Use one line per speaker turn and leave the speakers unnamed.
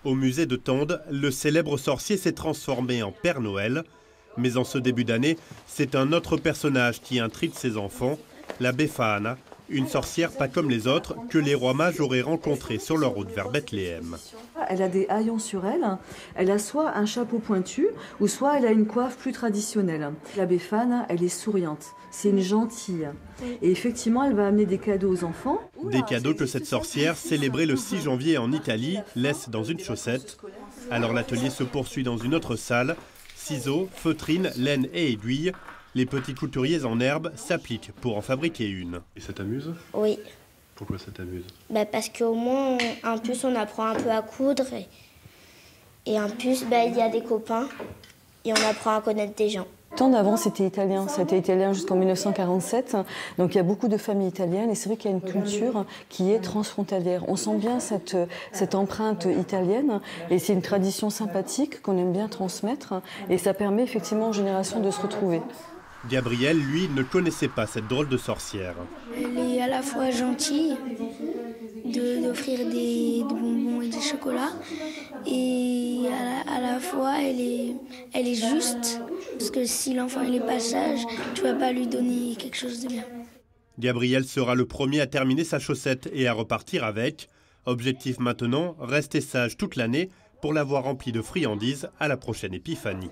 Au musée de Tende, le célèbre sorcier s'est transformé en Père Noël. Mais en ce début d'année, c'est un autre personnage qui intrigue ses enfants, la Befana, une sorcière pas comme les autres que les rois mages auraient rencontrés sur leur route vers Bethléem.
Elle a des haillons sur elle, elle a soit un chapeau pointu, ou soit elle a une coiffe plus traditionnelle. La Befana, elle est souriante, c'est une gentille. Et effectivement, elle va amener des cadeaux aux enfants.
Des cadeaux que cette sorcière, célébrée le 6 janvier en Italie, laisse dans une chaussette. Alors l'atelier se poursuit dans une autre salle. Ciseaux, feutrines, laine et aiguilles. Les petits couturiers en herbe s'appliquent pour en fabriquer une.
Et ça t'amuse?
Oui.
Pourquoi ça t'amuse?
Parce qu'au moins, en plus, on apprend un peu à coudre. Et en plus, il y a des copains. Et on apprend à connaître des gens.
Tende avant, c'était italien jusqu'en 1947. Donc il y a beaucoup de familles italiennes et c'est vrai qu'il y a une culture qui est transfrontalière. On sent bien cette empreinte italienne et c'est une tradition sympathique qu'on aime bien transmettre et ça permet effectivement aux générations de se retrouver.
Gabriel, lui, ne connaissait pas cette drôle de sorcière.
Elle est à la fois gentille d'offrir des bonbons et des chocolats et à la fois elle est juste parce que si l'enfant il est pas sage, tu vas pas lui donner quelque chose de bien.
Gabriel sera le premier à terminer sa chaussette et à repartir avec. Objectif maintenant, rester sage toute l'année pour l'avoir remplie de friandises à la prochaine épiphanie.